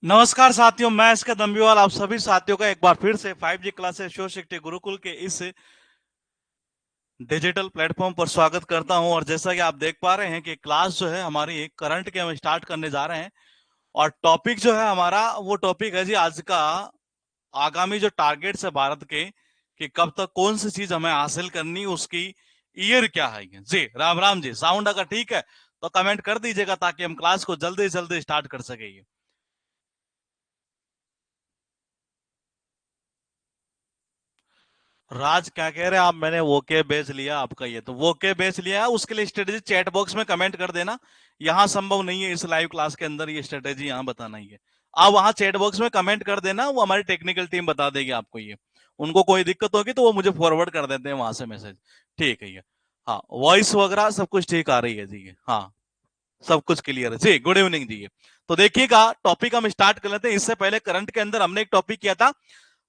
नमस्कार साथियों, मैं इसके दम्बीवाल आप सभी साथियों का एक बार फिर से 5G क्लासेस शिव शक्ति गुरुकुल के इस डिजिटल प्लेटफॉर्म पर स्वागत करता हूं। और जैसा कि आप देख पा रहे हैं कि क्लास जो है हमारी करंट के हम स्टार्ट करने जा रहे हैं। और टॉपिक जो है हमारा वो टॉपिक है जी आज का, आगामी जो टारगेट्स है भारत के कि कब तक कौन सी चीज हमें हासिल करनी, उसकी ईयर क्या है ये। जी राम राम जी। साउंड अगर ठीक है तो कमेंट कर दीजिएगा ताकि हम क्लास को जल्दी से जल्दी स्टार्ट कर सके। राज क्या कह रहे हैं आप? मैंने वोके बेच लिया आपका, ये तो वोके बेच लिया है। उसके लिए स्ट्रेटेजी चैट बॉक्स में कमेंट कर देना। यहाँ संभव नहीं है इस लाइव क्लास के अंदर ये स्ट्रेटेजी यहाँ बताना ही है। आप वहां चैट बॉक्स में कमेंट कर देना, वो हमारी टेक्निकल टीम बता देगी आपको ये। उनको कोई दिक्कत होगी तो वो मुझे फॉरवर्ड कर देते हैं वहां से मैसेज। ठीक है ये। हाँ, वॉइस वगैरह सब कुछ ठीक आ रही है जी ये। हाँ, सब कुछ क्लियर है जी। गुड इवनिंग जी ये। तो देखिएगा, टॉपिक हम स्टार्ट कर लेते हैं। इससे पहले करंट के अंदर हमने एक टॉपिक किया था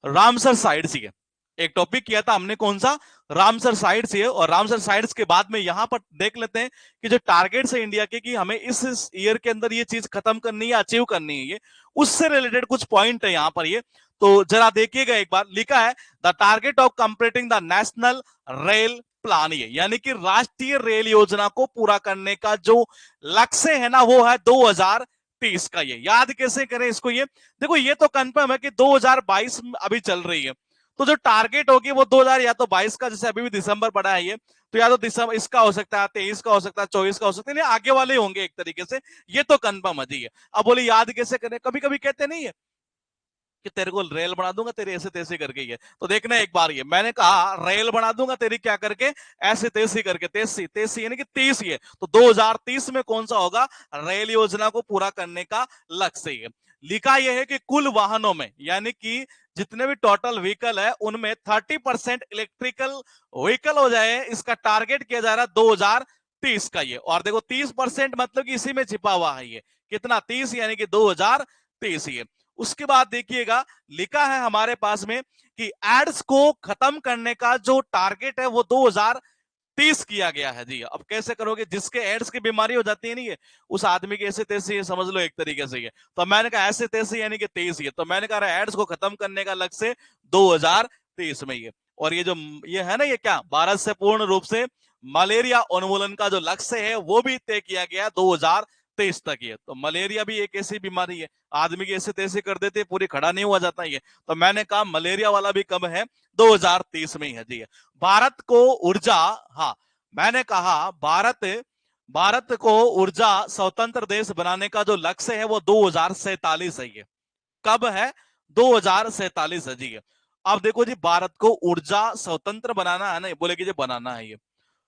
रामसर साइड्स ही है। एक टॉपिक किया था हमने, कौन सा? रामसर साइड्स ही है। और रामसर साइड्स के बाद में यहां पर देख लेते हैं कि जो टारगेट्स है इंडिया के कि हमें इस ईयर के अंदर ये चीज खत्म करनी है, अचीव करनी है, ये उससे रिलेटेड कुछ पॉइंट है यहाँ पर ये। तो जरा देखिएगा, एक बार लिखा है the target of completing the national rail plan, ये यानी कि राष्ट्रीय रेल योजना को पूरा करने का जो लक्ष्य है ना, वो है 2030 का। ये याद कैसे करें इसको? ये देखो, ये तो कंफर्म है कि 2022 में अभी चल रही है। तो जो टारगेट होगी वो 2000 या तो 22 का, जैसे अभी भी दिसंबर पड़ा है ये, तो या तो दिसंबर इसका हो सकता है, 23 का हो सकता है, 24 का हो सकता है, आगे वाले होंगे एक तरीके से। ये तो कंफर्म है। अब बोले याद कैसे करें? कभी कभी कहते नहीं है कि तेरे को रेल बना दूंगा तेरी ऐसे तैसे करके। ये तो देखना एक बार, ये मैंने कहा रेल बना दूंगा तेरी क्या करके, ऐसे तैसी करके। तेसी तेसी यानी कि 30 ये तो 2030 में कौन सा होगा? रेल योजना को पूरा करने का लक्ष्य। ये लिखा यह है कि कुल वाहनों में, यानी कि जितने भी टोटल व्हीकल है उनमें 30% इलेक्ट्रिकल व्हीकल हो जाए, इसका टारगेट किया जा रहा है 2030 का। ये और देखो 30% मतलब कि इसी में छिपा हुआ है ये कितना, 30 यानी कि 2030। ये उसके बाद देखिएगा, लिखा है हमारे पास में कि एड्स को खत्म करने का जो टारगेट है वो 2030 किया गया है जी। अब कैसे करोगे? जिसके एड्स की बीमारी हो जाती है नहीं है, उस आदमी की ऐसे तैसे, ये समझ लो एक तरीके से। ये तो मैंने कहा ऐसे तैसे यानी कि 23 ये, तो मैंने कहा एड्स को खत्म करने का लक्ष्य 2030 में ये। और ये जो ये है ना, ये क्या भारत से पूर्ण रूप से मलेरिया उन्मूलन का जो लक्ष्य है वो भी तय किया गया 2023 तक। ये तो मलेरिया भी एक ऐसी बीमारी है, आदमी की ऐसे तैसे कर देते, पूरी खड़ा नहीं हुआ जाता ये। तो मैंने कहा मलेरिया वाला भी कब है? 2030 में ही है जी। भारत को ऊर्जा, हाँ, मैंने कहा भारत भारत को ऊर्जा स्वतंत्र देश बनाने का जो लक्ष्य है वो 2047 है ये। कब है? 2047 है जी। अब देखो जी, भारत को ऊर्जा स्वतंत्र बनाना है ना, बोले कि जी बनाना है ये।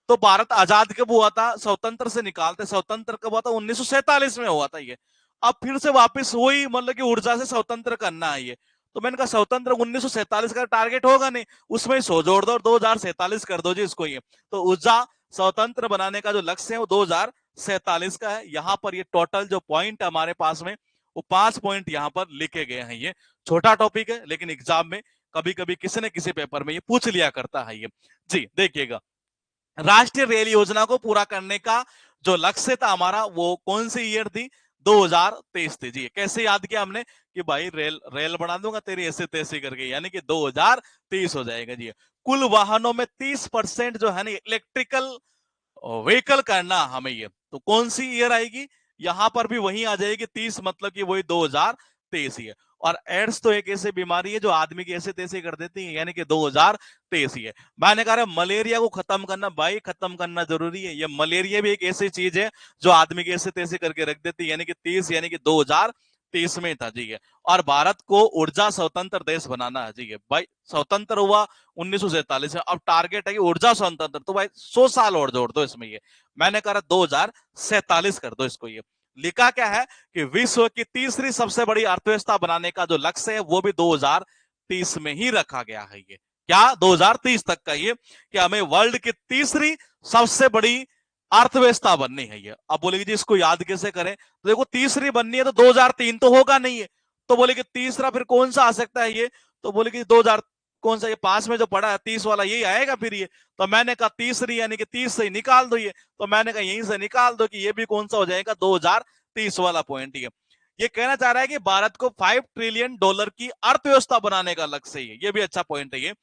तो भारत आजाद कब हुआ था? स्वतंत्र से निकालते, स्वतंत्र कब हुआ था? 1947 में हुआ था ये। अब फिर से वापस वही, मतलब कि ऊर्जा से स्वतंत्र करना है ये। तो मैंने कहा स्वतंत्र 1947 का टारगेट होगा नहीं, उसमें 100 जोड़ दो और 2047 कर दो जी इसको ये। तो ऊर्जा स्वतंत्र बनाने का जो लक्ष्य है वो 2047 का है। यहाँ पर ये टोटल जो पॉइंट हमारे पास में वो 5 पॉइंट यहाँ पर लिखे गए हैं। ये छोटा टॉपिक है लेकिन एग्जाम में कभी कभी किसी न किसी पेपर में ये पूछ लिया करता है ये। जी देखिएगा, राष्ट्रीय रेल योजना को पूरा करने का जो लक्ष्य था हमारा वो कौन सी ईयर थी? 2023 थी जी। कैसे याद किया हमने कि भाई रेल रेल बना दूंगा तेरी ऐसे तैसे करके, यानी कि 2030 हो जाएगा जी। कुल वाहनों में 30% जो है ना इलेक्ट्रिकल व्हीकल करना हमें ये, तो कौन सी ईयर आएगी? यहां पर भी वही आ जाएगी 30, मतलब कि वही 2023 ही है। और एड्स तो एक ऐसी बीमारी है जो आदमी की ऐसे तैसे कर देती है, यानी कि 2023 ही है। मैंने कहा मलेरिया को खत्म करना, भाई खत्म करना जरूरी है। ये मलेरिया भी एक ऐसी चीज है जो आदमी की ऐसे तैसे करके रख देती है, यानी कि 30 यानी कि 2030 में था जी ये। और भारत को ऊर्जा स्वतंत्र देश बनाना है जी ये। भाई स्वतंत्र हुआ 1947 में, अब टारगेट है कि ऊर्जा स्वतंत्र, तो भाई 100 साल और जोड़ दो इसमें ये। मैंने कहा 2047 कर दो इसको ये। लिखा क्या है कि विश्व की तीसरी सबसे बड़ी अर्थव्यवस्था बनाने का जो लक्ष्य है वो भी 2030 में ही रखा गया है ये। क्या 2030 तक का ये, कि हमें वर्ल्ड की तीसरी सबसे बड़ी अर्थव्यवस्था बननी है ये। अब बोलेगी जी इसको याद कैसे करें? तो देखो तीसरी बननी है तो 2003 तो होगा नहीं है, तो बोले कि तीसरा फिर कौन सा आ सकता है ये? तो बोले कि 2000 कौन सा, ये पास में जो पड़ा है 30 वाला यही आएगा फिर ये। तो मैंने कहा तीसरी यानी कि 30 से ही निकाल दो ये। तो मैंने कहा यहीं से निकाल दो कि ये भी कौन सा हो जाएगा? 2030 वाला पॉइंट ये। ये कहना चाह रहा है कि भारत को $5 ट्रिलियन की अर्थव्यवस्था बनाने का लक्ष्य है। ये भी अच्छा पॉइंट है। ये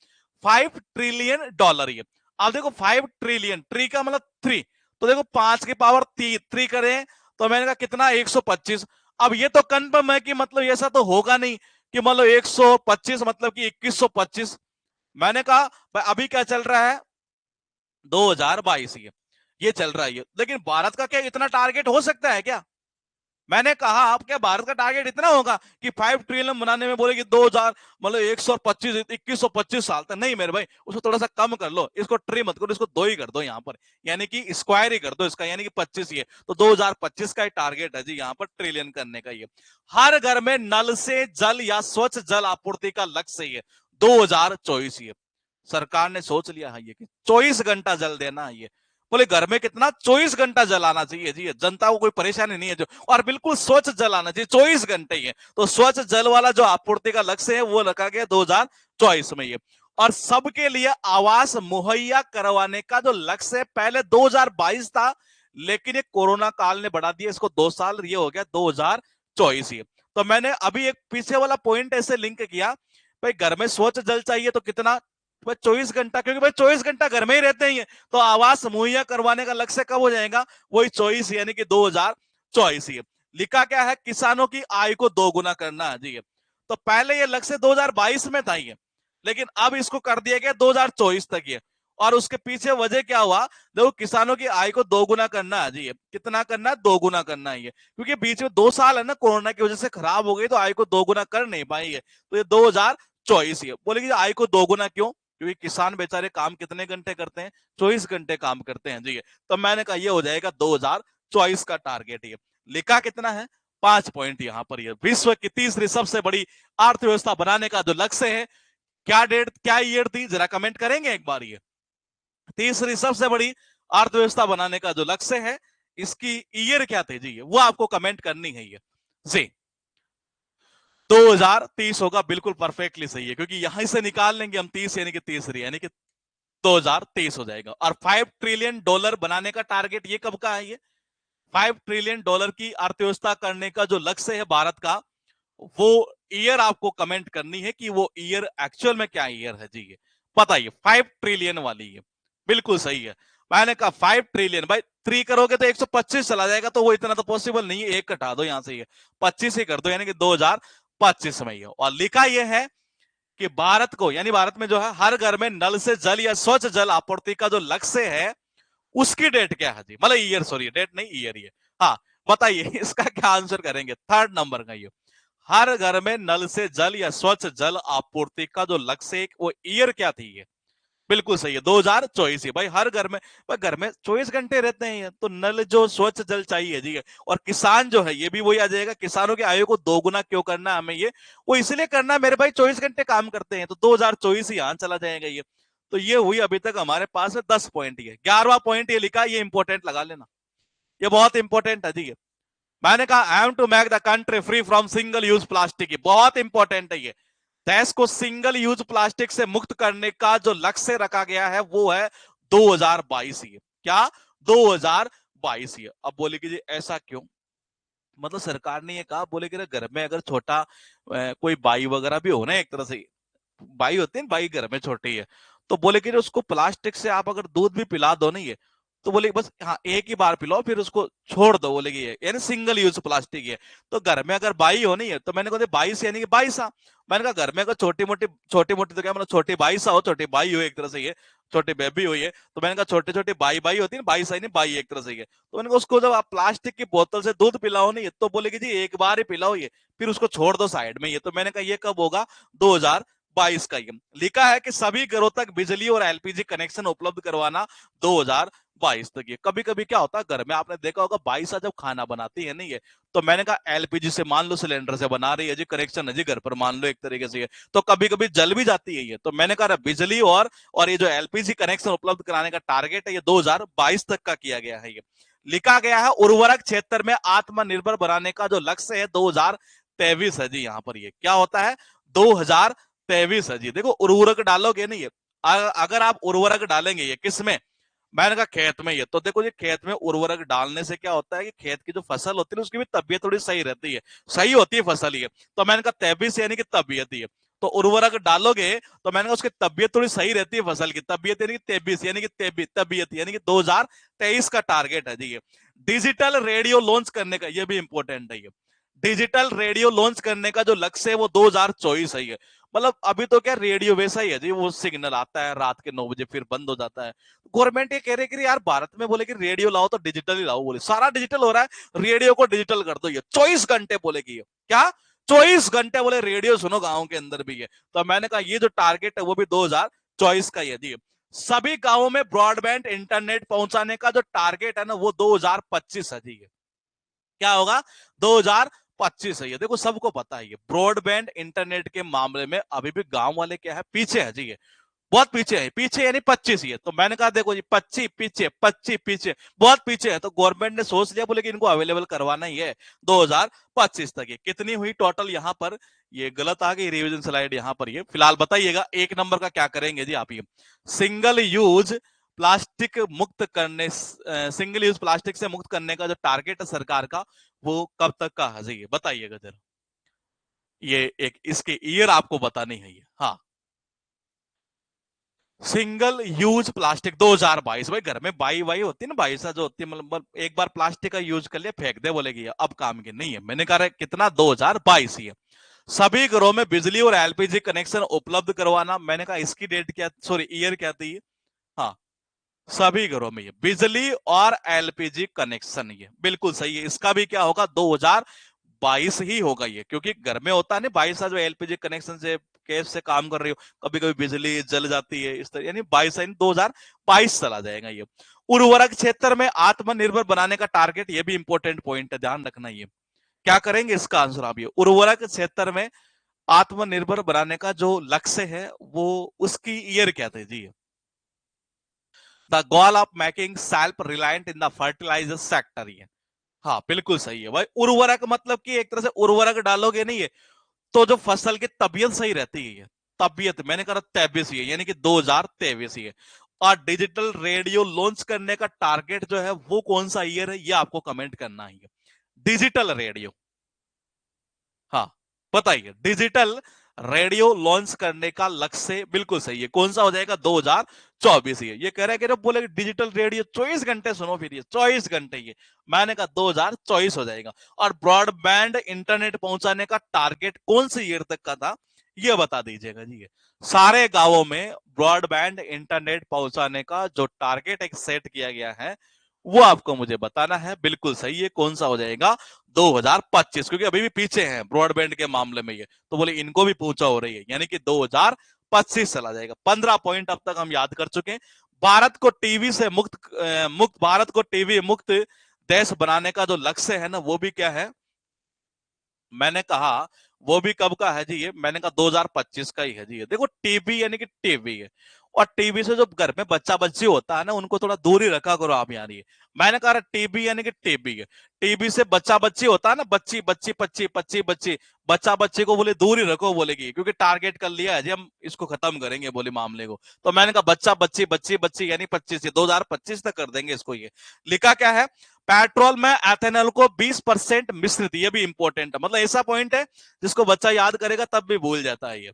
$5 ट्रिलियन ये। अब देखो 5 ट्रिलियन, ट्री का मतलब 3, तो देखो 5 की पावर 3 करें तो मैंने कहा कितना 125। अब ये तो कंफर्म है कि मतलब ऐसा तो होगा नहीं कि मतलब 125 मतलब कि 2125। मैंने कहा अभी क्या चल रहा है 2022, ये चल रहा है। लेकिन भारत का क्या इतना टारगेट हो सकता है क्या? मैंने कहा आप क्या भारत का टारगेट इतना होगा कि 5 ट्रिलियन बनाने में बोले कि 2000 मतलब 125 2125 साल तक? नहीं मेरे भाई, उसको थोड़ा सा कम कर लो, इसको ट्री मत करो, इसको 2 ही कर दो यहाँ पर, यानी कि स्क्वायर ही कर दो इसका, यानी कि 25 ही है। तो 2025 का टारगेट है जी यहाँ पर ट्रिलियन करने का। ये हर घर में नल से जल या स्वच्छ जल आपूर्ति का लक्ष्य है 2024। ये सरकार ने सोच लिया है ये कि 24 घंटा जल देना है। ये बोले घर में कितना 24 घंटा जल आना चाहिए जी, जनता को कोई परेशानी नहीं है जो, और बिल्कुल स्वच्छ जल आना चाहिए 24 घंटे ही है। तो स्वच्छ जल वाला जो आपूर्ति का लक्ष्य है वो रखा गया 2024 में। ये और सबके लिए आवास मुहैया करवाने का जो लक्ष्य है पहले 2022 था, लेकिन ये कोरोना काल ने बढ़ा दिया इसको 2 साल, ये हो गया 2024। ये तो मैंने अभी एक पीछे वाला पॉइंट ऐसे लिंक किया, भाई घर में स्वच्छ जल चाहिए तो कितना 24 घंटा, क्योंकि भाई 24 घंटा घर में ही रहते हैं। तो आवास मुहैया करवाने का लक्ष्य कब हो जाएगा? वही 24 यानी कि 2024। लिखा क्या है? किसानों की आय को दोगुना करना है जी। तो पहले ये लक्ष्य 2022 में था ये, लेकिन अब इसको कर दिया गया 2024 तक ये। और उसके पीछे वजह क्या हुआ? देखो किसानों की आय को दोगुना करना है जी। ये कितना करना है? दोगुना करना है ये, क्योंकि बीच में 2 साल है ना कोरोना की वजह से खराब हो गई, तो आय को दोगुना कर नहीं पाई है। तो ये 2024 ये बोले कि आय को दोगुना क्यों? क्योंकि किसान बेचारे काम कितने घंटे करते हैं? 24 घंटे काम करते हैं जी। तो मैंने कहा ये हो जाएगा 2024 का टारगेट। ये लिखा कितना है? 5 पॉइंट यहाँ पर। ये विश्व की तीसरी सबसे बड़ी अर्थव्यवस्था बनाने का जो लक्ष्य है, क्या डेट क्या ईयर थी जरा कमेंट करेंगे एक बार? ये तीसरी सबसे बड़ी अर्थव्यवस्था बनाने का जो लक्ष्य है, इसकी ईयर क्या थी जी? वो आपको कमेंट करनी है ये जी। 2030 होगा, बिल्कुल परफेक्टली सही है, क्योंकि यहां से निकाल लेंगे हम 30 यानी कि तीसरी, यानी कि 2030 हो जाएगा। और $5 ट्रिलियन बनाने का टारगेट ये कब का है? ये $5 ट्रिलियन की अर्थव्यवस्था करने का जो लक्ष्य है भारत का, वो ईयर आपको कमेंट करनी है कि वो ईयर एक्चुअल में क्या ईयर है जी। ये बताइए 5 ट्रिलियन वाली, ये बिल्कुल सही है। मैंने कहा 5 ट्रिलियन, भाई 3 करोगे तो 125 चला जाएगा, तो वो इतना तो पॉसिबल नहीं है, एक कटा दो यहां से, ये 25 ही कर दो, यानी कि 2025 में। और लिखा यह है कि भारत को, यानी भारत में जो है हर घर में नल से जल या स्वच्छ जल आपूर्ति का जो लक्ष्य है, उसकी डेट क्या है जी? मतलब ईयर, सॉरी डेट नहीं ईयर ये। हाँ बताइए इसका क्या आंसर करेंगे? थर्ड नंबर का ये, हर घर में नल से जल या स्वच्छ जल आपूर्ति का जो लक्ष्य है वो ईयर क्या थी? ये बिल्कुल सही है 2024। भाई हर घर में, भाई घर में 24 घंटे रहते हैं, तो नल जो स्वच्छ जल चाहिए जी। और किसान जो है ये भी वही आ जाएगा, किसानों की आयु को दोगुना क्यों करना हमें? ये वो इसलिए करना है मेरे भाई, 24 घंटे काम करते हैं, तो 2024 यहां चला जाएगा ये। तो ये हुई अभी तक हमारे पास है 10 पॉइंट। ये 11वां पॉइंट ये लिखा, ये इंपॉर्टेंट लगा लेना, ये बहुत इंपॉर्टेंट है जी। मैंने कहा aim to make the country free from single use plastic, बहुत इंपॉर्टेंट है ये। देश को सिंगल यूज प्लास्टिक से मुक्त करने का जो लक्ष्य रखा गया है वो है 2022। ये क्या? 2022। ये अब बोले कि जी ऐसा क्यों? मतलब सरकार ने ये कहा, बोले कि घर में अगर छोटा कोई बाई वगैरह भी हो ना, एक तरह से बाई होती है ना, बाई घर में छोटी है, तो बोले कि उसको प्लास्टिक से आप अगर दूध भी पिला दो नहीं है, तो बोले बस हाँ एक ही बार पिलाओ फिर उसको छोड़ दो, बोले कि ये यानी सिंगल यूज प्लास्टिक है। तो घर में अगर बाई हो नहीं है, तो मैंने कहा 22 यानी कि 22। मैंने कहा घर में अगर छोटी मोटी तो क्या मतलब छोटी 22 हो, छोटी बाई हो एक तरह से, ये छोटी बेबी हो ये, तो मैंने कहा छोटी छोटी बाई बाई होती है 22 नहीं, बाई एक तरह से ये। तो मैंने कहा उसको जब आप प्लास्टिक की बोतल से दूध पिलाओ नहीं है, तो बोले कि जी एक बार ही पिलाओ ये, फिर उसको छोड़ दो साइड में। ये तो मैंने कहा ये कब होगा? 2022 का। ये लिखा है कि सभी घरों तक बिजली और एलपीजी कनेक्शन उपलब्ध करवाना 2022 तक। ये कभी कभी क्या होता है घर में, आपने देखा होगा 22 जब खाना बनाती है नहीं है, तो मैंने कहा एलपीजी से मान लो सिलेंडर से बना रही है जी, कनेक्शन है जी घर पर मान लो एक तरीके से, तो कभी कभी जल भी जाती है ये। तो मैंने कहा बिजली और ये जो एलपीजी कनेक्शन उपलब्ध कराने का टारगेट है ये 2022 तक का किया गया है। ये लिखा गया है उर्वरक क्षेत्र में आत्मनिर्भर बनाने का जो लक्ष्य है 2023 है जी। यहाँ पर ये क्या होता है? 2023 है जी। देखो उर्वरक डालोगे नहीं है, अगर आप उर्वरक डालेंगे ये किसमें? मैंने कहा खेत में ये तो देखो जी, खेत में उर्वरक डालने से क्या होता है कि खेत की जो फसल होती है उसकी भी तबीयत थोड़ी सही रहती है, सही होती है फसल ये। तो मैंने कहा तैबीस यानी कि तबीयत ही है, तो उर्वरक डालोगे तो मैंने कहा उसकी तबीयत थोड़ी सही रहती है फसल की, तबीयत यानी कि तेबीस यानी कि तबीयत यानी कि 2023 का टारगेट है जी ये। डिजिटल रेडियो लॉन्च करने का ये भी इंपॉर्टेंट है ये, डिजिटल रेडियो लॉन्च करने का जो लक्ष्य है वो 2024 है ये। मतलब अभी तो क्या रेडियो वैसा ही है जी, वो सिग्नल आता है रात के 9 बजे फिर बंद हो जाता है। गवर्नमेंट ये कह रही है कि यार भारत में बोले कि रेडियो लाओ तो डिजिटल ही लाओ, बोले सारा डिजिटल हो रहा है, रेडियो को डिजिटल कर दो, ये 24 घंटे बोलेगी ये क्या, 24 घंटे बोले रेडियो सुनो गाँव के अंदर भी है। तो मैंने कहा ये जो टारगेट है वो भी 2024 का ही है। सभी गांवों में ब्रॉडबैंड इंटरनेट पहुंचाने का जो टारगेट है ना वो 2025 है जी। क्या होगा 2025 है ये। देखो सबको पता है ये ब्रॉडबैंड इंटरनेट के मामले में अभी भी गांव वाले क्या है, पीछे है जी ये, बहुत पीछे है, पीछे यानी 25 ही है। तो मैंने कहा देखो जी 25 पीछे, 25 पीछे, बहुत पीछे है। तो गवर्नमेंट ने सोच लिया बोले कि इनको अवेलेबल करवाना ही है 2025 तक। ये कितनी हुई टोटल, यहाँ पर ये गलत आ गई रिवीजन स्लाइड यहाँ पर, ये फिलहाल बताइएगा। एक नंबर का क्या करेंगे जी आप, ये सिंगल यूज प्लास्टिक मुक्त करने, सिंगल यूज प्लास्टिक से मुक्त करने का जो टारगेट है सरकार का वो कब तक का है जी, बताइएगा जरा। ये एक इसके ईयर आपको बतानी है ये, हाँ। सिंगल यूज प्लास्टिक 2022, भाई घर में बाई वाई होती है ना, बाई सा जो होती है, मतलब एक बार प्लास्टिक का यूज कर लिया फेंक दे, बोलेगी अब काम की नहीं है। मैंने कहा कितना 2022 ही है। सभी घरों में बिजली और एलपीजी कनेक्शन उपलब्ध करवाना, मैंने कहा इसकी डेट क्या, सॉरी ईयर क्या थी, हाँ सभी घरों में ये बिजली और एलपीजी कनेक्शन, ये बिल्कुल सही है। इसका भी क्या होगा 2022 ही होगा ये, क्योंकि घर में होता है ना 22 जो एलपीजी कनेक्शन से केस से काम कर रही हो, कभी कभी बिजली जल जाती है इस तरह, यानी 2022 चला जाएगा ये। उर्वरक क्षेत्र में आत्मनिर्भर बनाने का टारगेट, ये भी इंपॉर्टेंट पॉइंट है, ध्यान रखना। ये क्या करेंगे इसका आंसर आप, ये उर्वरक क्षेत्र में आत्मनिर्भर बनाने का जो लक्ष्य है वो उसकी ईयर क्या थे जी। The goal of making self reliant in the fertiliser sector, ये हाँ बिल्कुल सही है भाई। उर्वरक मतलब कि एक तरह से उर्वरक डालोगे नहीं है तो जो फसल की तबीयत सही रहती है, तबीयत मैंने कहा 23 ही है, यानी कि 2023 ही है। और डिजिटल रेडियो लॉन्च करने का टारगेट जो है वो कौन सा ईयर है ये आपको कमेंट करना है। डिजिटल रेडियो, हाँ बताइए, डिजिटल रेडियो लॉन्च करने का लक्ष्य बिल्कुल सही है, कौन सा हो जाएगा 2024 ही है। ये कह रहा है कि बोले डिजिटल रेडियो 24 घंटे सुनो, फिर ये 24 घंटे, ये मैंने कहा 2024 हो जाएगा। और ब्रॉडबैंड इंटरनेट पहुंचाने का टारगेट कौन से ईयर तक का था ये बता दीजिएगा जी। ये सारे गांवों में ब्रॉडबैंड इंटरनेट पहुंचाने का जो टारगेट एक सेट किया गया है वो आपको मुझे बताना है, बिल्कुल सही है, कौन सा हो जाएगा 2025, क्योंकि अभी भी पीछे हैं ब्रॉडबैंड के मामले में ये, तो बोले इनको भी पूछा हो रही है, यानी कि 2025 चला जाएगा। 15 पॉइंट अब तक हम याद कर चुके हैं। भारत को टीवी से मुक्त भारत को टीवी मुक्त देश बनाने का जो लक्ष्य है ना वो भी क्या है, मैंने कहा वो भी कब का है जी, ये मैंने कहा 2025 का ही है जी। ये देखो टीबी यानी कि टीबी है, और टीबी से जो घर में बच्चा बच्ची होता है ना उनको थोड़ा दूर ही रखा करो आप, यार ये मैंने कहा टीबी यानी कि टीबी है। टीबी से बच्चा बच्ची होता है ना, बच्ची बच्ची बच्ची बच्ची बच्ची, बच्चा बच्ची को बोले दूर ही रखो बोलेगी, क्योंकि टारगेट कर लिया है जी हम इसको खत्म करेंगे बोले मामले को। तो मैंने कहा बच्चा बच्ची बच्ची बच्ची यानी 25 से 2025 तक कर देंगे इसको। ये लिखा क्या है, पेट्रोल में एथेनॉल को 20% मिश्रित, ये भी इंपॉर्टेंट है, मतलब ऐसा पॉइंट है जिसको बच्चा याद करेगा तब भी भूल जाता है। ये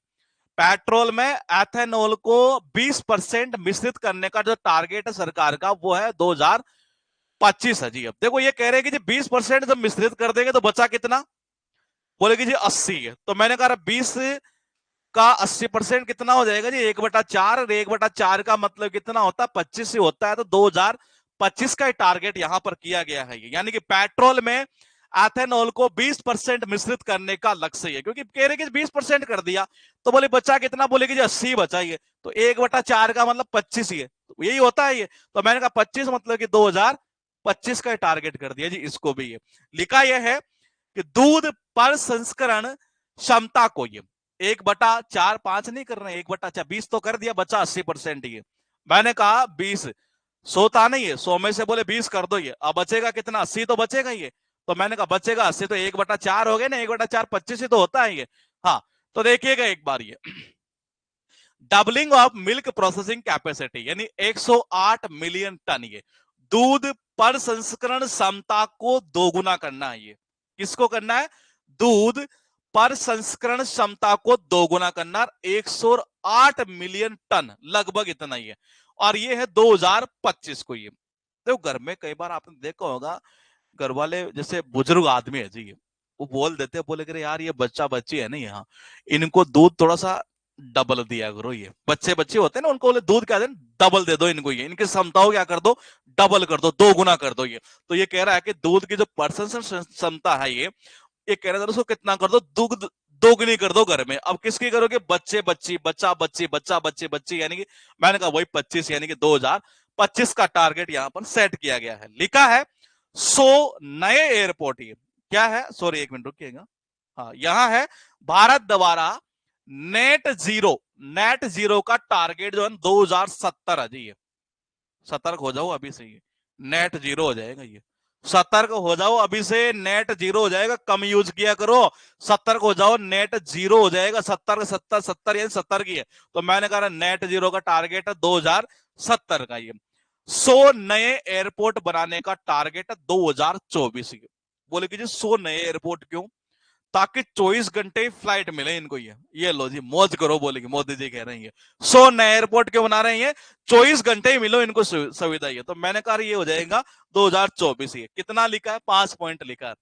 पेट्रोल में एथेनॉल को 20% मिश्रित करने का जो टारगेट है सरकार का वो है 2025 है जी। अब देखो ये कह रहे हैं कि जी 20% जब मिश्रित कर देंगे तो बचा कितना, बोलेगी जी 80 है। तो मैंने कहा 20 का 80% कितना हो जाएगा जी 1/4, 1/4 का मतलब कितना होता है 25 ही होता है। तो 2025 का टारगेट यहां पर किया गया है, यानी कि पेट्रोल में एथेनॉल को 20% मिश्रित करने का लक्ष्य है, क्योंकि कह रहे कि 20% कर दिया तो बोले बचा कितना, बोलेगी जी 80 बचा, ये तो 1/4 का मतलब 25 ही है, तो यही होता है ये। तो मैंने कहा 25 मतलब कि 2025 का टारगेट कर दिया जी इसको भी। ये लिखा यह है कि दूध पर संस्करण क्षमता को, ये 1/4 5 नहीं कर रहे, 1/4 20 तो कर दिया, बचा 80%। ये मैंने कहा 20 100 नहीं है, 100 में से बोले 20 कर दो, ये अब बचेगा कितना 80 तो बचेगा ये। तो मैंने कहा बचेगा 80, तो 1/4 हो गया ना, 1/4 25 ही तो होता है ये। हाँ तो देखिएगा एक बार, ये doubling of milk processing capacity, यानी 108 मिलियन टन, ये दूध पर संस्करण क्षमता को दोगुना करना है। ये किसको करना है? दूध पर संस्करण क्षमता को दोगुना करना, 108 मिलियन टन, लगभग इतना ही है। और ये है 2025 को। ये देखो घर में कई बार आपने देखा होगा, घर वाले जैसे बुजुर्ग आदमी है जी, वो बोल देते हैं, बोले कि यार ये बच्चा बच्ची है ना, यहाँ इनको दूध थोड़ा सा डबल दिया करो। ये बच्चे बच्चे होते हैं ना, उनको बोले दूध क्या दे, डबल दे दो इनको, ये इनकी क्षमताओं क्या कर दो, डबल कर दो, दो गुना कर दो। ये तो ये कह रहा है कि दूध की जो प्रसंस्करण क्षमता है, ये कह रहा था उसको कितना कर दो, दुग्ध दोगुनी कर दो घर में। अब किसकी करोगे? बच्चे बच्ची, बच्चा बच्ची, बच्चा बच्ची बच्ची, यानी कि मैंने कहा वही 25, यानी कि 2025 का टारगेट यहां पर सेट किया गया है। लिखा है 100 नए एयरपोर्ट। ये क्या है? सॉरी एक मिनट रुकिएगा। हाँ, यहां है भारत द्वारा नेट जीरो का टारगेट जो है 2070 है जी। ये सतर्क हो जाओ अभी से, ये नेट जीरो हो जाएगा। ये सतर्क हो जाओ अभी से, नेट जीरो हो जाएगा। कम यूज किया करो, सतर्क हो जाओ, नेट जीरो हो जाएगा। 70 70 70 यानी 70 की है, तो मैंने कहा नेट जीरो का टारगेट है 2070 का। ये 100 नए एयरपोर्ट बनाने का टारगेट है 2024 की। बोले कि जी 100 नए एयरपोर्ट क्यों? ताकि 24 घंटे फ्लाइट मिले इनको। ये लो जी, मौज करो, बोलेगी मोदी जी कह रहे हैं। 100 नए एयरपोर्ट क्यों बना रहे हैं? 24 घंटे ही मिलो इनको सुविधा। ये तो मैंने कहा ये हो जाएगा 2024। ये कितना लिखा है? 5 पॉइंट लिखा है।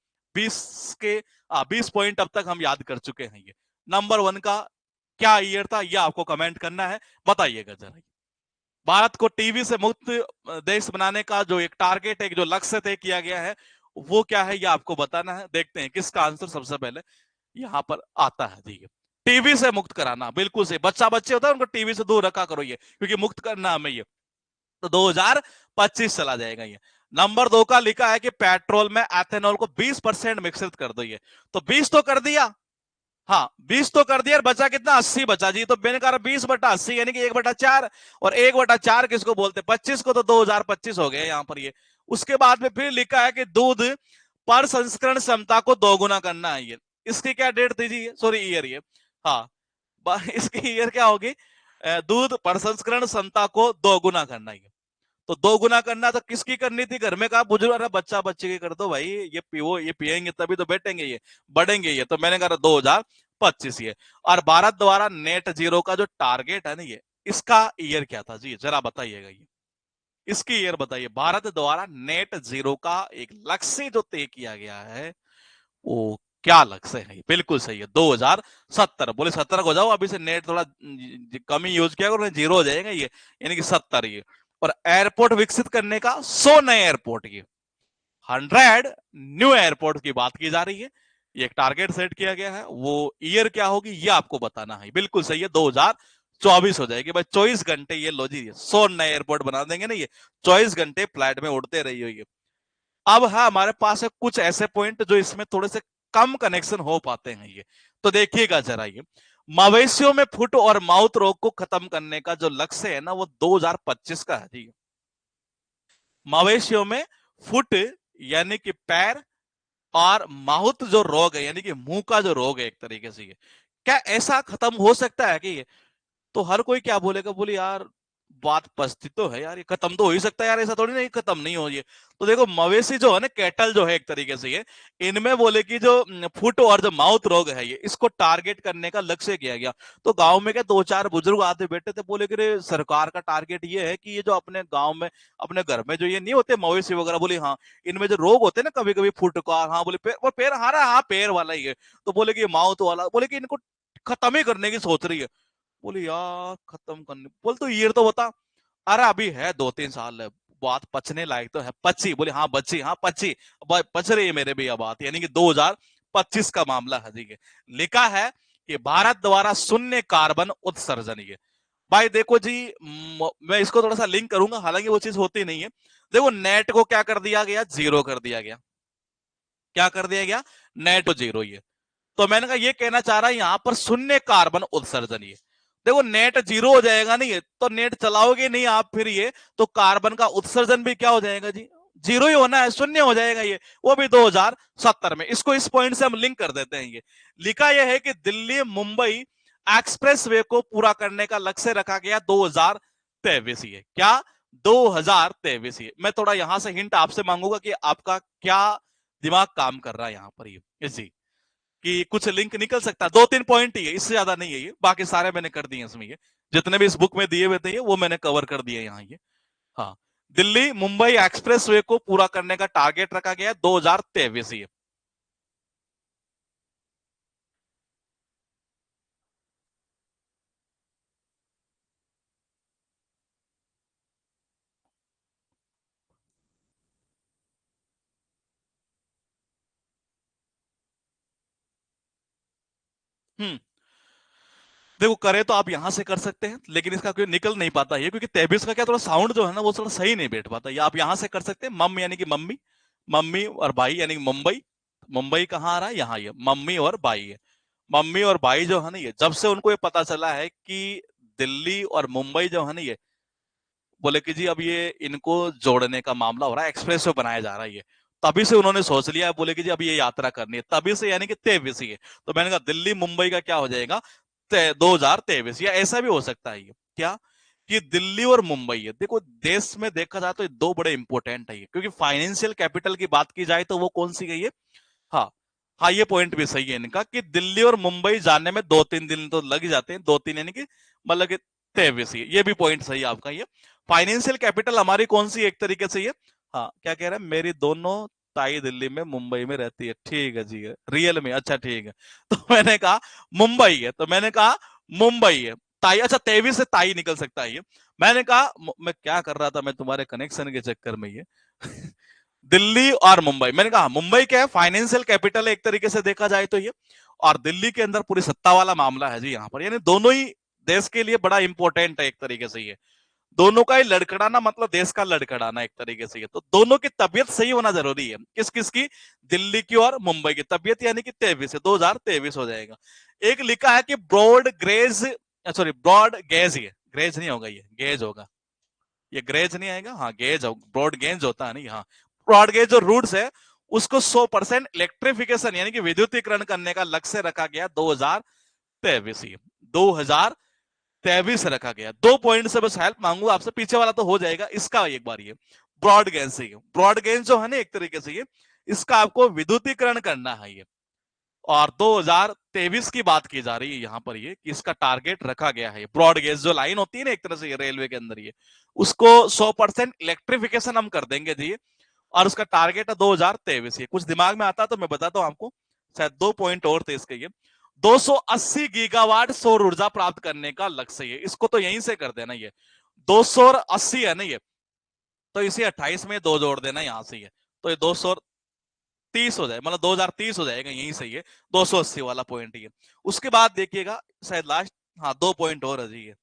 20 पॉइंट अब तक हम याद कर चुके हैं। ये नंबर 1 का क्या ईयर था, ये आपको कमेंट करना है, बताइएगा जरा। भारत को टीबी से मुक्त देश बनाने का जो एक टारगेट, एक जो लक्ष्य तय किया गया है, वो क्या है, ये आपको बताना है। देखते हैं किसका आंसर सबसे पहले यहां पर आता है। ठीक है, टीबी से मुक्त कराना, बिल्कुल से बच्चा बच्चे होता है उनको टीबी से दूर रखा करो, ये क्योंकि मुक्त करना हमें। ये तो 2025 चला जाएगा। ये नंबर 2 का लिखा है कि पेट्रोल में एथेनॉल को 20% मिश्रित कर दो। ये तो 20 तो कर दिया, हाँ 20 तो कर दिया, बचा कितना? 80 बचा जी। तो मैंने कहा 20/80 यानी कि 1/4, और 1/4 किसको बोलते? 25 को। तो 2025 हो गया यहां पर। ये उसके बाद में फिर लिखा है कि दूध पर संस्करण क्षमता को दोगुना करना है। ये इसकी क्या डेट थी जी? Sorry year. ये हाँ, इसकी ईयर क्या होगी? दूध पर संस्करण क्षमता को दोगुना करना है। तो दो गुना करना तो किसकी करनी थी? घर में कहा बुजुर्ग, अरे बच्चा बच्चे की कर दो भाई, ये पियो, ये पियेंगे तभी तो बैठेंगे, ये बढ़ेंगे। ये तो मैंने कहा 2025। ये और भारत द्वारा नेट जीरो का जो टारगेट है ना, ये इसका ईयर क्या था जी? जरा बताइएगा। ये इसकी ईयर बताइए। भारत द्वारा नेट जीरो का एक लक्ष्य जो तय किया गया है, वो क्या लक्ष्य है? बिल्कुल सही है, 2070। बोले 70 हो जाओ अभी से, नेट थोड़ा कम ही यूज किया करो, जीरो हो जाएगा ये, यानी कि 70। ये और एयरपोर्ट विकसित करने का 100 नए एयरपोर्ट, ये 100 न्यू एयरपोर्ट की बात की जा रही है। ये एक टारगेट सेट किया गया है। वो ईयर क्या होगी ये आपको बताना है। बिल्कुल सही है, 2024 हो जाएगी भाई। 24 घंटे ये लो जी, 100 नए एयरपोर्ट बना देंगे ना, ये 24 घंटे फ्लाइट में उड़ते रही हो। ये अब है हमारे पास है कुछ ऐसे पॉइंट जो इसमें थोड़े से कम कनेक्शन हो पाते हैं। ये तो देखिएगा जरा। ये मवेशियों में फुट और माउथ रोग को खत्म करने का जो लक्ष्य है ना, वो 2025 का है जी। मवेशियों में फुट यानी कि पैर, और माउथ जो रोग है यानी कि मुंह का जो रोग है एक तरीके से, ये क्या ऐसा खत्म हो सकता है कि ये? तो हर कोई क्या बोलेगा, बोले यार बात पछती तो है यार, ये खत्म तो हो ही सकता है यार, ऐसा थोड़ी नहीं खत्म नहीं हो। ये तो देखो मवेशी जो है ना, कैटल जो है एक तरीके से, ये इनमें बोले कि जो फुट और जो माउथ रोग है, ये इसको टारगेट करने का लक्ष्य किया गया। तो गांव में क्या 2-4 बुजुर्ग आते बैठे थे, बोले कि सरकार का टारगेट ये है कि ये जो अपने गाँव में, अपने घर में जो ये नहीं होते मवेशी वगैरह, बोले हाँ इनमें जो रोग होते हैं ना कभी कभी फुट का, हाँ बोले पैर, पैर हारा, हाँ पैर वाला ही है। तो बोले कि माउथ वाला, बोले कि इनको खत्म ही करने की सोच रही है। बोले यार खत्म करने, बोल तो ईयर तो बता। अरे अभी है 2-3 साल है, बात पचने लायक तो है। पची, बोले हाँ बची, हाँ पची, पच रही है मेरे भैया बात, यानी कि 2025 का मामला है। ठीक है, लिखा है कि भारत द्वारा शून्य कार्बन उत्सर्जन। ये भाई देखो जी, मैं इसको थोड़ा सा लिंक करूंगा, हालांकि वो चीज होती नहीं है। देखो नेट को क्या कर दिया गया? जीरो कर दिया गया। क्या कर दिया गया? नेट को जीरो। ये तो मैंने कहा ये कहना चाह रहा है यहां पर शून्य कार्बन उत्सर्जन। ये देखो नेट जीरो हो जाएगा नहीं, तो नेट चलाओगे नहीं आप फिर, ये तो कार्बन का उत्सर्जन भी क्या हो जाएगा जी? जीरो ही होना है, शून्य हो जाएगा। ये वो भी 2070 में। इसको इस पॉइंट से हम लिंक कर देते हैं। ये लिखा यह है कि दिल्ली, मुंबई, एक्सप्रेसवे को पूरा करने का लक्ष्य रखा गया 2023 ये क्या 2023 ये। मैं थोड़ा यहां से हिंट आपसे मांगूंगा कि आपका क्या दिमाग काम कर रहा है यहां पर ये जी, कि कुछ लिंक निकल सकता है। 2-3 पॉइंट ही है, इससे ज्यादा नहीं है ये, बाकी सारे मैंने कर दिए इसमें, ये जितने भी इस बुक में दिए हुए थे वो मैंने कवर कर दिए यहाँ ये। हाँ, दिल्ली मुंबई एक्सप्रेसवे को पूरा करने का टारगेट रखा गया 2023 ये। हम्म, देखो करे तो आप यहां से कर सकते हैं, लेकिन इसका कोई निकल नहीं पाता है क्योंकि 23 का क्या थोड़ा साउंड जो है ना वो थोड़ा सही नहीं बैठ पाता। ये आप यहां से कर सकते हैं, मम यानी कि मम्मी, मम्मी और भाई यानी कि मुंबई। मुंबई कहाँ आ रहा है, यहाँ ये मम्मी और भाई है। मम्मी और भाई जो है ना ये जब से उनको ये पता चला है कि दिल्ली और मुंबई जो है ना ये बोले कि जी अब ये इनको जोड़ने का मामला हो रहा है, एक्सप्रेस वे बनाया जा रहा है ये, तभी से उन्होंने सोच लिया, बोले कि जी अब ये यात्रा करनी है, तभी से यानी कि 23 ही है। तो मैंने कहा दिल्ली मुंबई का क्या हो जाएगा 2023, या ऐसा भी हो सकता है ये क्या कि दिल्ली और मुंबई है। देखो देश में देखा जाए तो ये दो बड़े इंपॉर्टेंट है ये, क्योंकि फाइनेंशियल कैपिटल की बात की जाए तो वो कौन सी गई है। हाँ, हाँ ये पॉइंट भी सही है इनका कि दिल्ली और मुंबई जाने में 2-3 दिन तो लग ही जाते हैं, 2-3 यानी कि मतलब कि 23 ये भी पॉइंट सही है आपका ये। फाइनेंशियल कैपिटल हमारी कौन सी एक तरीके से ये। हाँ क्या कह रहे हैं, मेरी दोनों ताई दिल्ली में मुंबई में रहती है, ठीक है जी, रियल में, अच्छा ठीक है। तो मैंने कहा मुंबई है, तो मैंने कहा मुंबई है ताई, अच्छा 23 से ताई निकल सकता है ये। मैंने कहा मैं क्या कर रहा था, मैं तुम्हारे कनेक्शन के चक्कर में ये दिल्ली और मुंबई, मैंने कहा मुंबई क्या है फाइनेंशियल कैपिटल है एक तरीके से देखा जाए तो ये, और दिल्ली के अंदर पूरी सत्ता वाला मामला है जी यहाँ पर, यानी दोनों ही देश के लिए बड़ा इंपॉर्टेंट है एक तरीके से ये। दोनों का ही लड़खड़ाना मतलब देश का लड़खड़ाना एक तरीके से ये, तो दोनों की तबियत सही होना जरूरी है। किस किस की, दिल्ली की और मुंबई की तबियत, यानी कि 23 है 2023 हो जाएगा। एक लिखा है कि broad graze, sorry broad gauge, ये ग्रेज नहीं होगा, ये गेज होगा, ये ग्रेज नहीं आएगा, हाँ गेज होगा, ब्रॉड गेज होता है नहीं, हाँ ब्रॉड गेज जो रूट्स है उसको 100% इलेक्ट्रिफिकेशन यानी कि विद्युतीकरण करने का लक्ष्य रखा गया 2023, 2023 रखा गया। 2 पॉइंट से बस हेल्प मांगूंगा आपसे, पीछे वाला तो हो जाएगा, इसका एक बार ये ब्रॉड गेज से, ब्रॉड गेज जो है ना एक तरीके से ये, इसका आपको विद्युतीकरण करना है ये, और 2023 की बात की जा रही है यहाँ पर ये कि इसका टारगेट रखा गया है। ब्रॉड गेज जो लाइन होती है ना एक तरह से ये रेलवे के अंदर ये, उसको 100% इलेक्ट्रिफिकेशन हम कर देंगे जी, और उसका टारगेट है 2023। ये कुछ दिमाग में आता तो मैं बताता हूँ आपको, शायद 2 पॉइंट और थे इसके ये। 280 गीगावाट सौर ऊर्जा प्राप्त करने का लक्ष्य है, इसको तो यहीं से कर देना ये 280 है ना ये, तो इसे 28 में 2 जोड़ देना यहाँ से ये, तो ये 230 हो जाए, मतलब 2030 हो जाएगा, यहीं से ये 280 वाला पॉइंट ये। उसके बाद देखिएगा शायद लास्ट, हाँ 2 पॉइंट और है जी ये,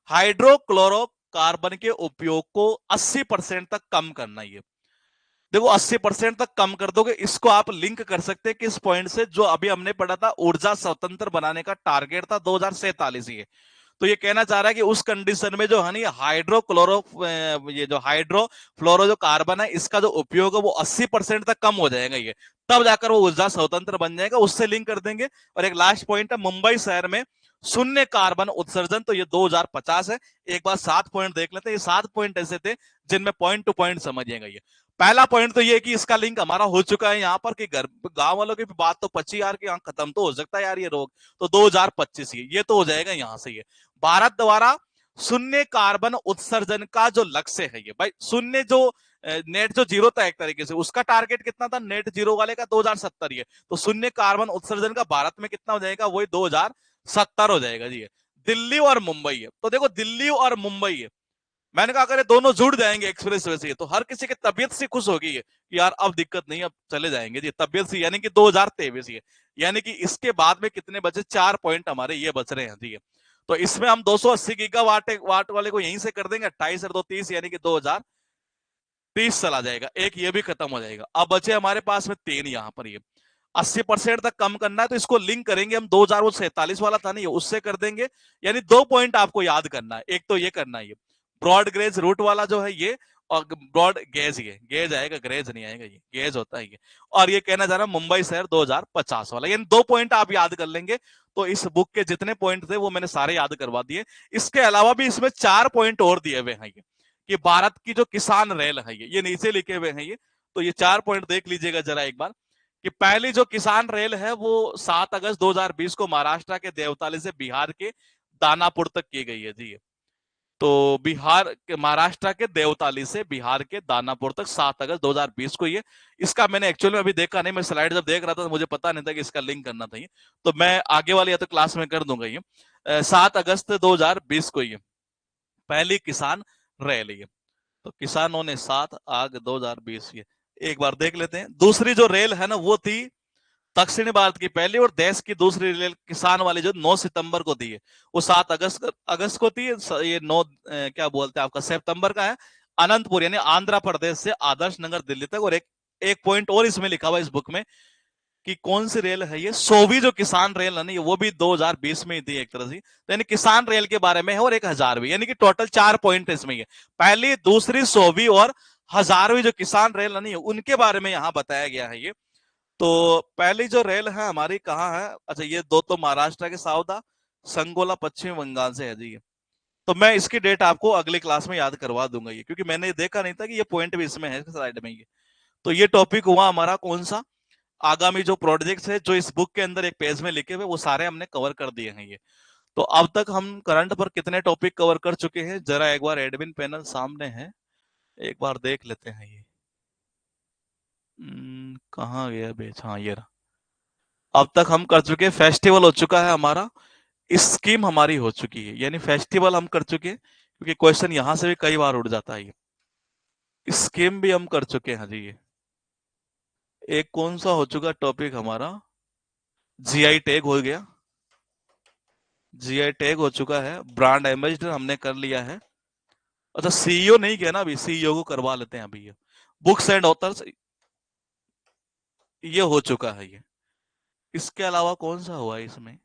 हाइड्रोक्लोरोकार्बन के उपयोग को 80% तक कम करना ये। देखो 80% तक कम कर दोगे, इसको आप लिंक कर सकते हैं किस पॉइंट से, जो अभी हमने पढ़ा था ऊर्जा स्वतंत्र बनाने का टारगेट था 2047 ये। तो ये कहना चाह रहा है कि उस कंडीशन में जो है ना हाइड्रोक्लोरो, ये जो हाइड्रोफ्लोरो जो कार्बन है इसका जो उपयोग है वो 80% तक कम हो जाएगा ये, तब जाकर वो ऊर्जा स्वतंत्र बन जाएगा, उससे लिंक कर देंगे। और एक लास्ट पॉइंट है मुंबई शहर में शून्य कार्बन उत्सर्जन, तो ये 2050 है। एक बार 7 पॉइंट देख लेते हैं, ये 7 पॉइंट ऐसे थे जिनमें पॉइंट टू पॉइंट समझिएगा ये। पहला पॉइंट तो ये कि इसका लिंक हमारा हो चुका है यहाँ पर कि घर गांव वालों की भी बात तो पची यार कि यहाँ खत्म तो हो सकता है यार ये रोग, तो 2025 ये तो हो जाएगा यहाँ से ये। भारत द्वारा शून्य कार्बन उत्सर्जन का जो लक्ष्य है ये, भाई शून्य जो नेट जो जीरो था एक तरीके से, उसका टारगेट कितना था नेट जीरो वाले का 2070 ये, तो शून्य कार्बन उत्सर्जन का भारत में कितना हो जाएगा, वही 2070 हो जाएगा जी। दिल्ली और मुंबई है, तो देखो दिल्ली और मुंबई है, मैंने कहा अगर ये दोनों जुड़ जाएंगे एक्सप्रेस वे से तो हर किसी की तबियत से खुश होगी ये कि यार अब दिक्कत नहीं, अब चले जाएंगे जी तबियत से, यानी कि 2023 ये, यानी कि इसके बाद में कितने बचे, 4 पॉइंट हमारे ये बच रहे हैं जी। तो इसमें हम 280 गीगा वाट वाले को यहीं से कर देंगे, 28 और 230 यानी कि 2030 चला जाएगा, एक ये भी खत्म हो जाएगा। अब बचे हमारे पास में 3 यहाँ पर ये 80% तक कम करना है, तो इसको लिंक करेंगे हम 2047 वाला था नहीं उससे कर देंगे। यानी 2 पॉइंट आपको याद करना है, एक तो ये करना है ये ब्रॉड ग्रेज रूट वाला जो है ये, और ब्रॉड गेज, ये गेज आएगा, ग्रेज नहीं आएगा, ये गेज होता है ये। और ये कहना जा रहा मुंबई शहर 2050 वाला। यानी 2 पॉइंट आप याद कर लेंगे तो इस बुक के जितने पॉइंट थे वो मैंने सारे याद करवा दिए। इसके अलावा भी इसमें 4 पॉइंट और दिए हुए हैं ये, कि भारत की जो किसान रेल है ये नीचे लिखे हुए हैं ये। तो ये 4 पॉइंट देख लीजिएगा जरा एक बार, कि पहली जो किसान रेल है वो 7 अगस्त 2020 को महाराष्ट्र के देवताली से बिहार के दानापुर तक की गई है जी। तो बिहार के, महाराष्ट्र के देवताली से बिहार के दानापुर तक 7 अगस्त 2020 को ये। इसका मैंने एक्चुअली में अभी देखा नहीं, मैं स्लाइड जब देख रहा था तो मुझे पता नहीं था कि इसका लिंक करना था ये। तो मैं आगे वाली या तो क्लास में कर दूंगा ये। 7 अगस्त 2020 को ये पहली किसान रेल ये। तो किसानों ने 7 आग 2020 ये एक बार देख लेते हैं। दूसरी जो रेल है ना वो थी दक्षिण भारत की पहली और देश की दूसरी रेल किसान वाली, जो 9 सितंबर को थी वो 7 अगस्त को थी। ये 9 क्या बोलते हैं आपका सितंबर का है। अनंतपुर यानी आंध्र प्रदेश से आदर्श नगर दिल्ली तक। और एक पॉइंट और इसमें लिखा हुआ इस बुक में कि कौन सी रेल है ये, 100वीं जो किसान रेल है ना वो भी 2020 में ही थी एक तरह से। तो यानी किसान रेल के बारे में है, और 1000वीं, यानी कि टोटल 4 पॉइंट इसमें है। पहली, दूसरी, 100वीं और 1000वीं जो किसान रेल है ना उनके बारे में यहाँ बताया गया है ये। तो पहली जो रेल है हमारी कहाँ है, अच्छा ये दो तो महाराष्ट्र के सावदा संगोला पश्चिम बंगाल से है जी। तो मैं इसकी डेट आपको अगली क्लास में याद करवा दूंगा ये, क्योंकि मैंने देखा नहीं था कि ये पॉइंट भी इसमें है स्लाइड में ये। तो ये टॉपिक हुआ हमारा कौन सा, आगामी जो प्रोजेक्ट्स है जो इस बुक के अंदर एक पेज में लिखे हुए वो सारे हमने कवर कर दिए हैं ये। तो अब तक हम करंट पर कितने टॉपिक कवर कर चुके हैं, जरा एक बार एडमिन पैनल सामने है, एक बार देख लेते हैं ये। कहाँ गया बेच, हाँ ये रहा। अब तक हम कर चुके, फेस्टिवल हो चुका है हमारा, स्कीम हमारी हो चुकी है, यानी फेस्टिवल हम कर चुके हैं क्योंकि क्वेश्चन यहां से भी कई बार उड़ जाता है ये। स्कीम भी हम कर चुके हैं जी ये। एक कौन सा हो चुका टॉपिक हमारा, जीआई टैग हो गया, जीआई टैग हो चुका है, ब्रांड एम्बेसडर हमने कर लिया है। अच्छा सीईओ नहीं किया ना अभी, सीईओ को करवा लेते हैं अभी ये। बुक्स एंड ऑथर्स ये हो चुका है ये। इसके अलावा कौन सा हुआ है इसमें,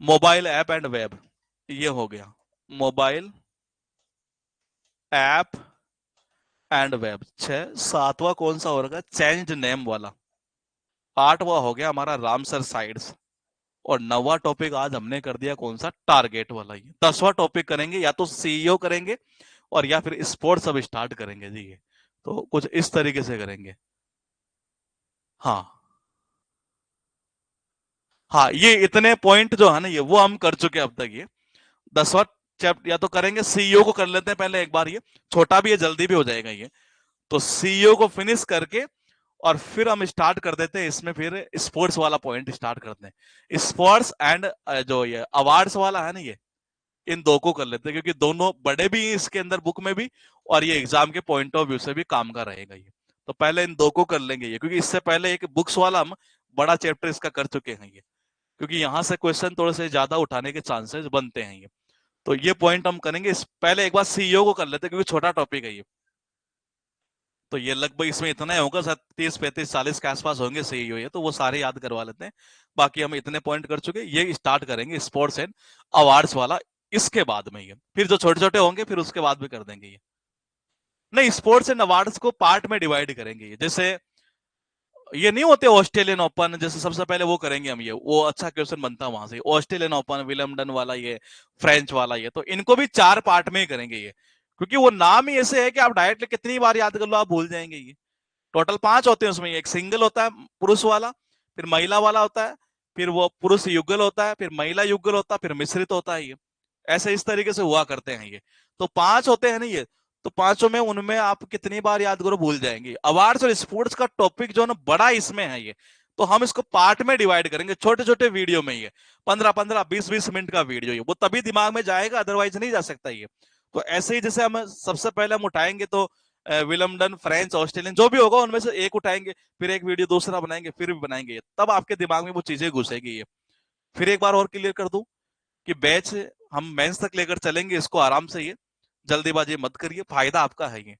मोबाइल ऐप एंड वेब ये हो गया, मोबाइल ऐप एंड वेब 6। 7वां कौन सा हो रहा है, चेंज नेम वाला। 8वां हो गया हमारा रामसर साइड्स। और 9वां टॉपिक आज हमने कर दिया कौन सा, टारगेट वाला। ये 10वां टॉपिक करेंगे या तो सीईओ करेंगे और या फिर स्पोर्ट्स अब स्टार्ट करेंगे जी ये। तो कुछ इस तरीके से करेंगे। हाँ हाँ, ये इतने पॉइंट जो है ना ये वो हम कर चुके हैं अब तक ये। 10वां चैप्टर या तो करेंगे, सीईओ को कर लेते हैं पहले एक बार, ये छोटा भी है जल्दी भी हो जाएगा ये। तो सीईओ को फिनिश करके और फिर हम स्टार्ट कर देते हैं इसमें, फिर स्पोर्ट्स वाला पॉइंट स्टार्ट करते हैं। स्पोर्ट्स एंड जो ये अवार्ड्स वाला है ना ये, इन दो को कर लेते हैं क्योंकि दोनों बड़े भी हैं इसके अंदर बुक में भी, और ये एग्जाम के पॉइंट ऑफ व्यू से भी काम का रहेगा ये। तो पहले इन दो को कर लेंगे ये, क्योंकि इससे पहले एक बुक्स वाला हम बड़ा चैप्टर इसका कर चुके हैं ये, क्योंकि यहाँ से क्वेश्चन थोड़े से ज्यादा उठाने के चांसेस बनते हैं ये। तो ये पॉइंट हम करेंगे पहले एक बार सीईओ को कर लेते हैं क्योंकि छोटा टॉपिक है ये। तो ये लगभग इसमें इतना ही होगा, 30, 35, 40 के आसपास होंगे सीईओ ये, तो वो सारे याद करवा लेते हैं। बाकी हम इतने पॉइंट कर चुके, ये स्टार्ट करेंगे स्पोर्ट्स एंड अवार्ड्स वाला इसके बाद में ये। फिर जो छोटे छोटे होंगे फिर उसके बाद भी कर देंगे ये। नहीं, स्पोर्ट्स एंड अवार्ड्स को पार्ट में डिवाइड करेंगे ये। जैसे ये नहीं होते ऑस्ट्रेलियन ओपन, जैसे सबसे पहले वो करेंगे हम ये, वो अच्छा क्वेश्चन बनता है वहां से, ऑस्ट्रेलियन ओपन, विलियमडन वाला ये, फ्रेंच वाला ये। तो इनको भी 4 पार्ट में ही करेंगे ये, क्योंकि वो नाम ही ऐसे है कि आप डायरेक्टली कितनी बार याद कर लो आप भूल जाएंगे ये। टोटल 5 होते हैं उसमें, एक सिंगल होता है पुरुष वाला, फिर महिला वाला होता है, फिर वो पुरुष युगल होता है, फिर महिला युगल होता है, फिर मिश्रित होता है ये। ऐसे इस तरीके से हुआ करते हैं ये। तो 5 होते हैं ना ये। तो पांचों में उनमें आप कितनी बार याद करो भूल जाएंगे। अवार्ड्स और स्पोर्ट्स का टॉपिक जो ना बड़ा इसमें है ये, तो हम इसको पार्ट में डिवाइड करेंगे, छोटे छोटे वीडियो में ये, 15-15, 20-20 मिनट का वीडियो ये, वो तभी दिमाग में जाएगा, अदरवाइज नहीं जा सकता ये। तो ऐसे ही जैसे हम सबसे पहले हम उठाएंगे तो विलमडन, फ्रेंच, ऑस्ट्रेलियन जो भी होगा उनमें से एक उठाएंगे, फिर एक वीडियो दूसरा बनाएंगे, फिर भी बनाएंगे, तब आपके दिमाग में वो चीजें घुसेगी ये। फिर एक बार और क्लियर कर दूं कि बैच हम मेंस तक लेकर चलेंगे इसको आराम से ये, जल्दीबाजी मत करिए, फायदा आपका है ये।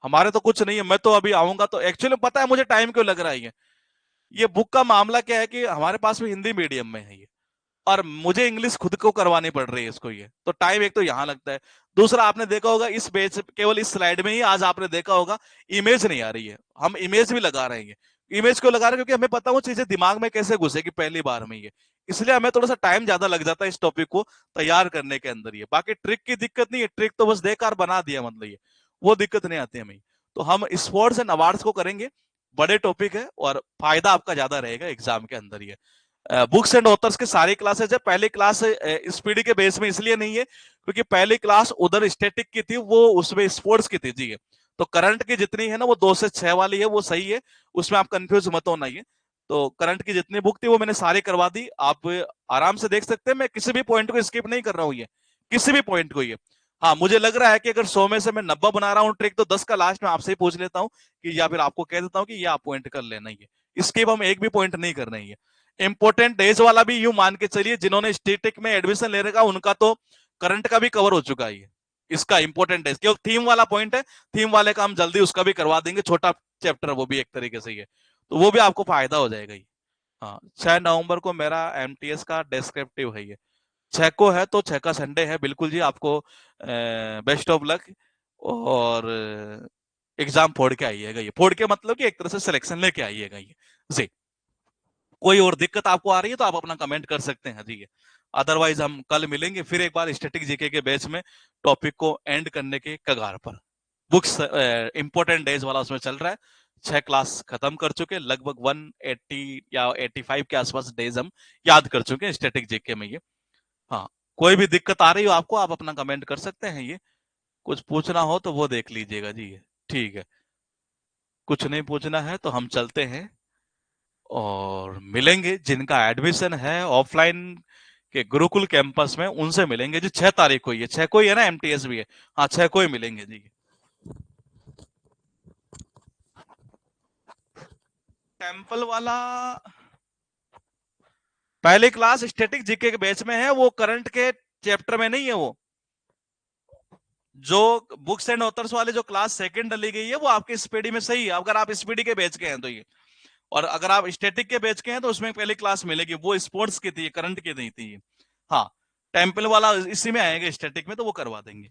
हमारे तो कुछ नहीं है, मैं तो अभी आऊंगा तो एक्चुअली पता है मुझे टाइम क्यों लग रहा है ये बुक का मामला क्या है कि हमारे पास भी हिंदी मीडियम में है ये। और मुझे इंग्लिश खुद को करवानी पड़ रही है इसको, ये तो टाइम एक तो यहाँ लगता है। दूसरा आपने देखा होगा इस पेज, केवल इस स्लाइड में ही आज आपने देखा होगा इमेज नहीं आ रही है। हम इमेज भी लगा रहे हैं, इमेज क्यों लगा रहे हैं? क्योंकि हमें पता वो चीजें दिमाग में कैसे घुसेगी पहली बार में, ये इसलिए हमें थोड़ा सा टाइम ज्यादा लग जाता है इस टॉपिक को तैयार करने के अंदर। ये बाकी ट्रिक की दिक्कत नहीं है, ट्रिक तो बस देकर बना दिया मतलब, ये वो दिक्कत नहीं आती हमें। तो हम स्पोर्ट्स एंड अवार्ड्स को करेंगे, बड़े टॉपिक है और फायदा आपका ज्यादा रहेगा एग्जाम के अंदर। ये बुक्स एंड ऑथर्स के सारी क्लासेज है। पहली क्लास स्पीडी के बेस में इसलिए नहीं है क्योंकि पहली क्लास उधर स्टैटिक की थी, वो उसमें स्पोर्ट्स की थी जी। तो करंट की जितनी है ना वो 2 से 6 वाली है, वो सही है, उसमें आप कंफ्यूज मत होना। ये तो करंट की जितनी बुक थी वो मैंने सारी करवा दी, आप आराम से देख सकते हैं। मैं किसी भी पॉइंट को स्किप नहीं कर रहा हूँ, ये किसी भी पॉइंट को। ये हाँ, मुझे लग रहा है कि अगर 100 में से मैं 90 बना रहा हूँ ट्रिक, तो 10 का लास्ट में आपसे ही पूछ लेता हूँ कि, या फिर आपको कह देता हूँ कि ये आप पॉइंट कर लेना। ये स्किप हम एक भी पॉइंट नहीं करना है। इंपोर्टेंट डेज वाला भी यूं मान के चलिए, जिन्होंने स्टेटिक में एडमिशन ले रखा उनका तो करंट का भी कवर हो चुका है। इसका इंपोर्टेंट डेज केवल थीम वाला पॉइंट है, थीम वाले का हम जल्दी उसका भी करवा देंगे, छोटा चैप्टर वो भी एक तरीके से। ये तो वो भी आपको फायदा हो जाएगा। ये हाँ, 6 नवंबर को मेरा एमटीएस का डिस्क्रिप्टिव है। ये 6 को है, तो 6 का संडे है बिल्कुल जी। आपको बेस्ट ऑफ लक, और एग्जाम फोड़ के आइएगा। ये फोड़ के मतलब कि एक तरह से सिलेक्शन लेके आइएगा ये जी। कोई और दिक्कत आपको आ रही है तो आप अपना कमेंट कर सकते हैं जी। अदरवाइज हम कल मिलेंगे फिर एक बार स्टैटिक जीके के बैच में, टॉपिक को एंड करने के कगार पर। बुक्स इंपोर्टेंट डेज वाला उसमें चल रहा है, 6 क्लास खत्म कर चुके, लगभग 180 या 85 के आसपास डेज हम याद कर चुके हैं स्टैटिक जीके में। ये हाँ, कोई भी दिक्कत आ रही हो आपको, आप अपना कमेंट कर सकते हैं। ये कुछ पूछना हो तो वो देख लीजिएगा जी। ये ठीक है, कुछ नहीं पूछना है तो हम चलते हैं और मिलेंगे। जिनका एडमिशन है ऑफलाइन के गुरुकुल कैंपस में, उनसे मिलेंगे जी 6 तारीख को। ये 6 को ही है ना, एमटीएस भी है? हाँ, 6 को ही मिलेंगे जी। टेम्पल वाला पहली क्लास स्टैटिक जीके के बैच में है, वो करंट के चैप्टर में नहीं है। वो जो बुक्स एंड ऑथर्स वाले जो क्लास सेकंड डली गई है वो आपके स्पीडी में सही है, अगर आप स्पीडी के बैच के हैं तो। ये और अगर आप स्टैटिक के बैच के हैं तो उसमें पहली क्लास मिलेगी, वो स्पोर्ट्स की थी, करंट की नहीं थी। हाँ, टेम्पल वाला इसी में आएगा स्टैटिक में, तो वो करवा देंगे।